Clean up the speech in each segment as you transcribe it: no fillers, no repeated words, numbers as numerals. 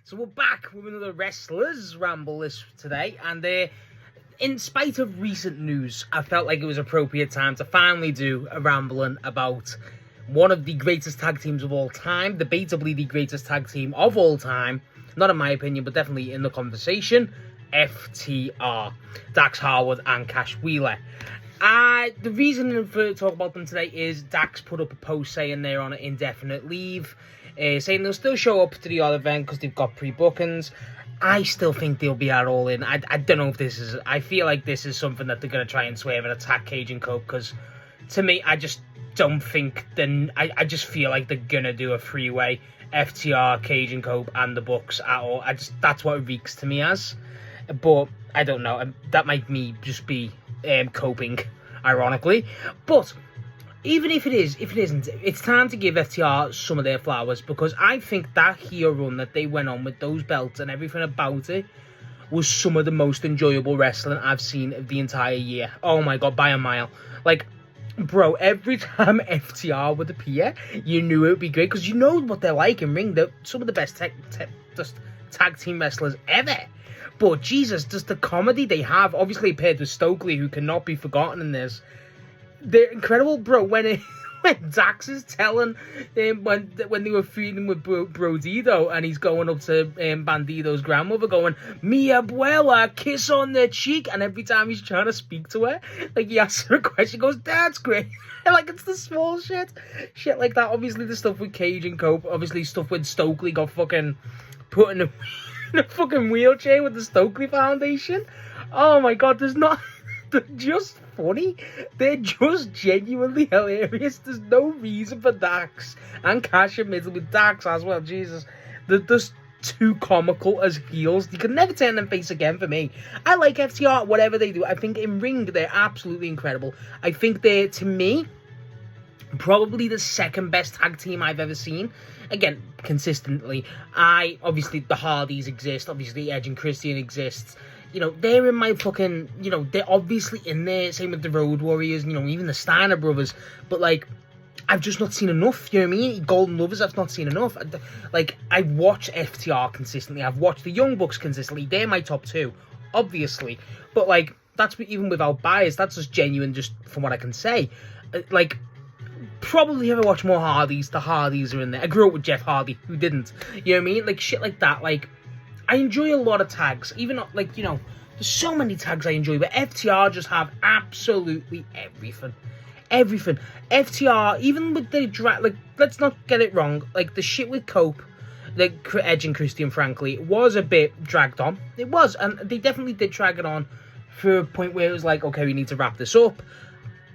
So we're back with another Wrestlers Ramble today, and in spite of recent news, I felt like it was appropriate time to finally do a rambling about one of the greatest tag teams of all time, debatably the greatest tag team of all time, not in my opinion, but definitely in the conversation, FTR, Dax Harwood and Cash Wheeler. The reason for talk about them today is Dax put up a post saying they're on an indefinite leave, saying they'll still show up to the other event because they've got pre-bookings. I still think they'll be at All In. I don't know if this is... I feel like this is something that they're going to try and swerve and attack Cage and Cope, because to me, I just don't think... I just feel like they're going to do a three-way FTR, Cage and Cope, and the Bucks at all. That's what it reeks to me as. But I don't know. That might me just be coping, ironically. But... even if it isn't, it's time to give FTR some of their flowers, because I think that heel run that they went on with those belts and everything about it was some of the most enjoyable wrestling I've seen of the entire year. Oh my god, by a mile. Like, bro, every time FTR would appear, you knew it would be great, because you know what they're like in ring. They're some of the best tag team wrestlers ever. But Jesus, just the comedy they have, obviously paired with Stokely, who cannot be forgotten in this. They're incredible, bro. When Dax is telling when they were feuding with Brodito, and he's going up to Bandito's grandmother, going, "Mi abuela, kiss on the cheek," and every time he's trying to speak to her, like, he asks her a question, he goes, "That's great." Like, it's the small shit like that. Obviously, the stuff with Cage and Cope, obviously stuff with Stokely got fucking put in a fucking wheelchair with the Stokely Foundation. Oh my god, they're just funny. They're just genuinely hilarious. There's no reason for Dax and Cash admittedly with Dax as well. Jesus, they're just too comical as heels. You can never turn them face again for me. I like FTR, whatever they do. I think in ring they're absolutely incredible. I think they're, to me, probably the second best tag team I've ever seen. Again, consistently. Obviously the Hardys exist. Obviously Edge and Christian exists. You know, they're in my fucking, you know, they're obviously in there, same with the Road Warriors, you know, even the Steiner brothers, but, like, I've just not seen enough, you know what I mean? Golden Lovers, I've not seen enough. Like, I watch FTR consistently, I've watched the Young Bucks consistently, they're my top two, obviously, but, like, that's even without bias, that's just genuine, just from what I can say. Like, probably if I watch more Hardys, the Hardys are in there. I grew up with Jeff Hardy, who didn't, you know what I mean? Like, shit like that, like, I enjoy a lot of tags, even, like, you know, there's so many tags I enjoy, but FTR just have absolutely everything. Everything. FTR, even with the like, let's not get it wrong, like, the shit with Cope, like, Edge and Christian, frankly, was a bit dragged on. It was, and they definitely did drag it on for a point where it was like, okay, we need to wrap this up.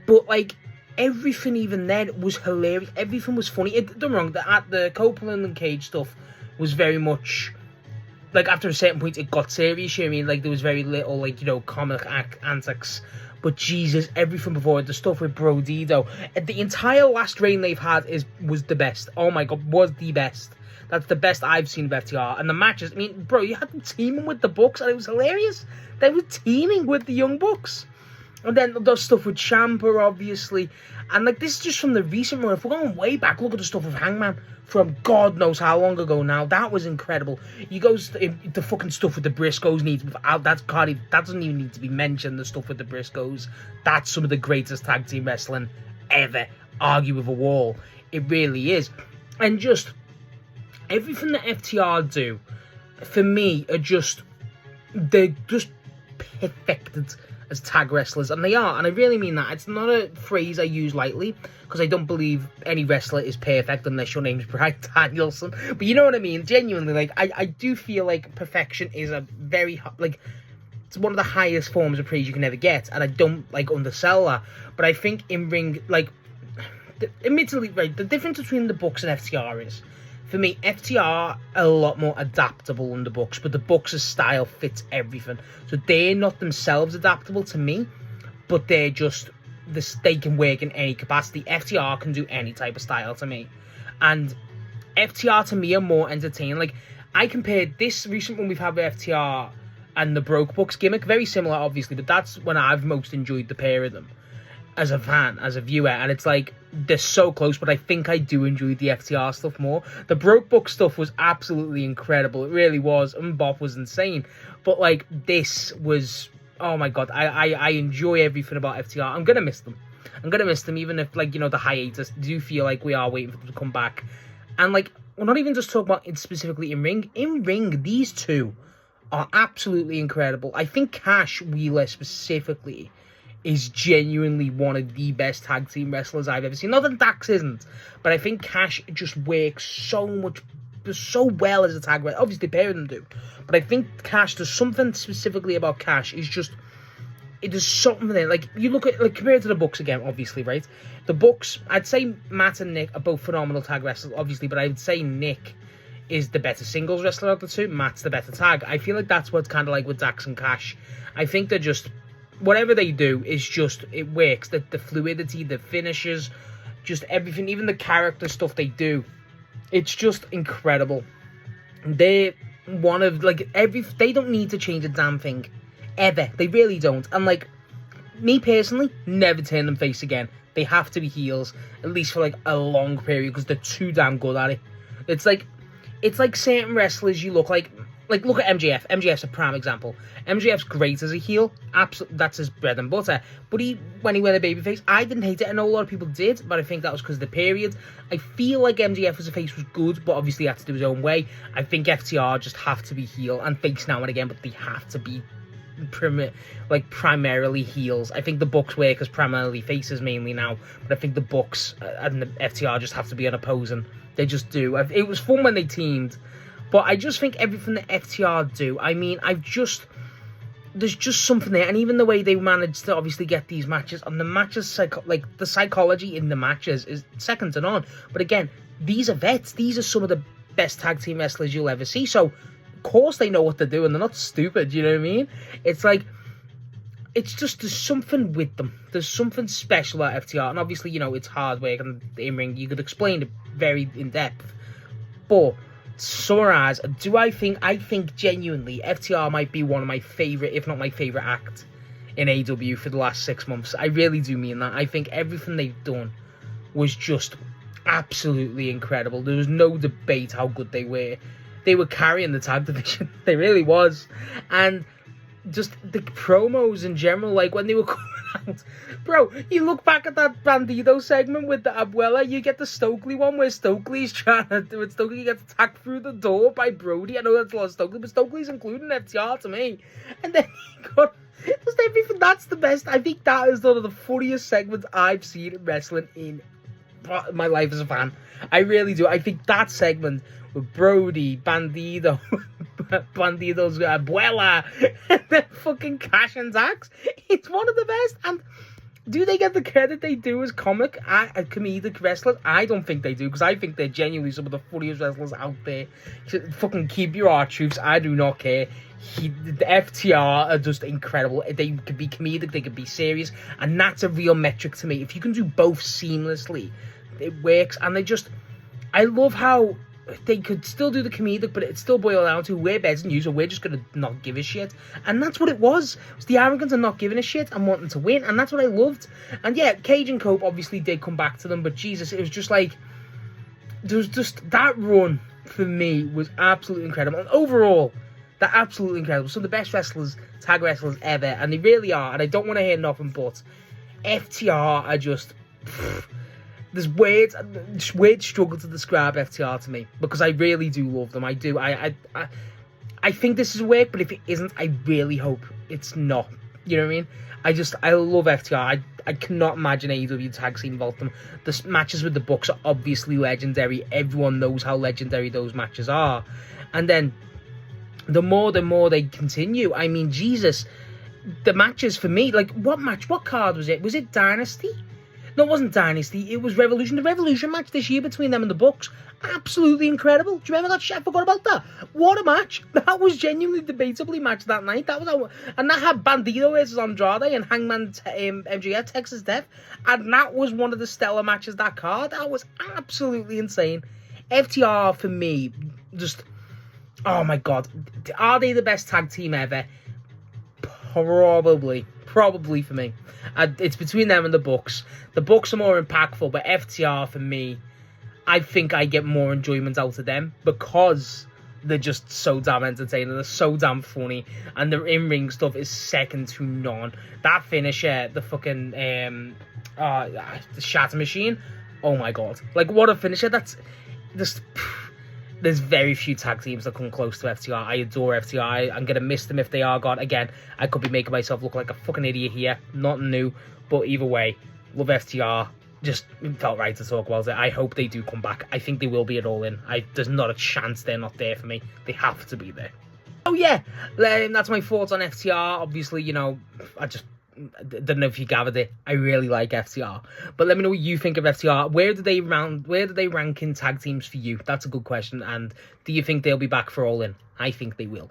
But, like, everything even then was hilarious. Everything was funny. Don't get me wrong, the Copeland and Cage stuff was very much... like, after a certain point, it got serious, you know what I mean? Like, there was very little, like, you know, comic antics. But, Jesus, everything before it, the stuff with Brodito, the entire last reign they've had was the best. Oh, my God, was the best. That's the best I've seen of FTR. And the matches, I mean, bro, you had them teaming with the Bucks, and it was hilarious. They were teaming with the Young Bucks. And then the stuff with Ciampa, obviously. And, like, this is just from the recent run. If we're going way back, look at the stuff with Hangman from God knows how long ago now. That was incredible. You go the fucking stuff with the Briscoes that doesn't even need to be mentioned. The stuff with the Briscoes, that's some of the greatest tag team wrestling ever. Argue with a wall. It really is. And just everything that FTR do, for me, they're just perfected as tag wrestlers, and they are, and I really mean that. It's not a phrase I use lightly, because I don't believe any wrestler is perfect unless your name's Bryan Danielson, but you know what I mean, genuinely, like, I do feel like perfection is a very, like, it's one of the highest forms of praise you can ever get, and I don't, like, undersell that, but I think in ring, like, admittedly, right, the difference between the Bucks and FTR is, for me, FTR are a lot more adaptable than the Bucks, but the Bucks' style fits everything. So they're not themselves adaptable to me, but they're just, they can work in any capacity. FTR can do any type of style to me. And FTR to me are more entertaining. Like, I compared this recent one we've had with FTR and the Broke Bucks gimmick, very similar obviously, but that's when I've most enjoyed the pair of them. As a fan, as a viewer, and it's like, they're so close, but I think I do enjoy the FTR stuff more. The Broke Book stuff was absolutely incredible. It really was. And Bob was insane. But, like, this was... Oh, my God. I enjoy everything about FTR. I'm going to miss them. I'm going to miss them, even if, like, you know, the hiatus. I do feel like we are waiting for them to come back. And, like, we're not even just talking about it specifically in ring. In ring, these two are absolutely incredible. I think Cash Wheeler specifically is genuinely one of the best tag team wrestlers I've ever seen. Not that Dax isn't, but I think Cash just works so well as a tag wrestler. Obviously, the pair of them do. But I think Cash, there's something specifically about Cash. There's something there. Like, you look at, like, compared to the Bucks again, obviously, right? The Bucks, I'd say Matt and Nick are both phenomenal tag wrestlers, obviously, but I would say Nick is the better singles wrestler of the two. Matt's the better tag. I feel like that's what's kind of like with Dax and Cash. I think they're just... Whatever they do is just... It works. The fluidity, the finishes, just everything, even the character stuff they do. It's just incredible. They're one of, like, they don't need to change a damn thing. Ever. They really don't. And, like, me personally, never turn them face again. They have to be heels, at least for, like, a long period, because they're too damn good at it. It's like certain wrestlers you look like look at MJF. MJF's a prime example. MJF's great as a heel. Absolutely, that's his bread and butter. But when he went a babyface, I didn't hate it. I know a lot of people did, but I think that was because of the period. I feel like MJF as a face was good, but obviously he had to do his own way. I think FTR just have to be heel and face now and again, but they have to be primarily heels. I think the Bucks work as primarily faces mainly now, but I think the Bucks and the FTR just have to be unopposing. They just do. It was fun when they teamed, but I just think everything that FTR do, I mean, there's just something there, and even the way they managed to obviously get these matches, and the matches, the psychology in the matches is second to none. But again, these are vets. These are some of the best tag team wrestlers you'll ever see, so of course they know what they're doing. They're not stupid, you know what I mean? It's like, it's just, there's something with them. There's something special at FTR, and obviously, you know, it's hard work, and in ring, you could explain it very in depth. But summarize, I think genuinely FTR might be one of my favourite, if not my favourite act in AEW for the last 6 months. I really do mean that. I think everything they've done was just absolutely incredible. There was no debate how good they were. They were carrying the tag division. They really was. And just the promos in general, like when they were coming out, bro, you look back at that Bandido segment with the Abuela, you get the Stokely one where Stokely's trying to do it. Stokely gets attacked through the door by Brody. I know that's a lot of Stokely, but Stokely's including FTR to me. And then he got just everything. That's the best. I think that is one of the funniest segments I've seen in wrestling in my life as a fan. I really do. I think that segment with Brody, Bandido's Abuela, and then fucking Cash and Dax, it's one of the best. And do they get the credit they do as comedic wrestlers? I don't think they do, because I think they're genuinely some of the funniest wrestlers out there. Fucking keep your R-Truths, I do not care. The FTR are just incredible. They could be comedic, they could be serious, and that's a real metric to me. If you can do both seamlessly, it works. And I love how they could still do the comedic, but it still boil down to we're better than you, so we're just going to not give a shit. And that's what it was. It was the arrogance of not giving a shit and wanting to win, and that's what I loved. And yeah, Cage and Cope obviously did come back to them, but Jesus, it was just like, there was just, that run for me was absolutely incredible. And overall, they're absolutely incredible. Some of the best wrestlers, tag wrestlers ever, and they really are, and I don't want to hear nothing but FTR are just... There's weird struggle to describe FTR to me, because I really do love them. I do. I think this is work, but if it isn't, I really hope it's not. You know what I mean? I love FTR. I cannot imagine AEW tag scene without them. The matches with the Bucks are obviously legendary. Everyone knows how legendary those matches are. And then the more they continue, I mean, Jesus, the matches for me, like, what card was it? Was it Dynasty? No, it wasn't Dynasty. It was Revolution. The Revolution match this year between them and the Bucks, absolutely incredible. Do you remember that shit? I forgot about that. What a match. That was genuinely debatably match that night. And that had Bandido versus Andrade and Hangman MJF, Texas Death. And that was one of the stellar matches that card. That was absolutely insane. FTR, for me, just... Oh, my God. Are they the best tag team ever? Probably. probably for me. It's between them and the Bucks. The Bucks are more impactful, but FTR for me, I think I get more enjoyment out of them because they're just so damn entertaining. They're so damn funny, and their in-ring stuff is second to none. That finisher, the fucking the Shatter Machine. Oh my god! Like, what a finisher! That's just. There's very few tag teams that come close to FTR. I adore FTR. I'm going to miss them if they are gone. Again, I could be making myself look like a fucking idiot here. Nothing new. But either way, love FTR. Just felt right to talk about it. I hope they do come back. I think they will be at All In. There's not a chance they're not there for me. They have to be there. Oh yeah, that's my thoughts on FTR. Obviously, you know, I don't know if you gathered it. I really like FTR, but let me know what you think of FTR. Where do they rank in tag teams for you? That's a good question. And do you think they'll be back for All In? I think they will.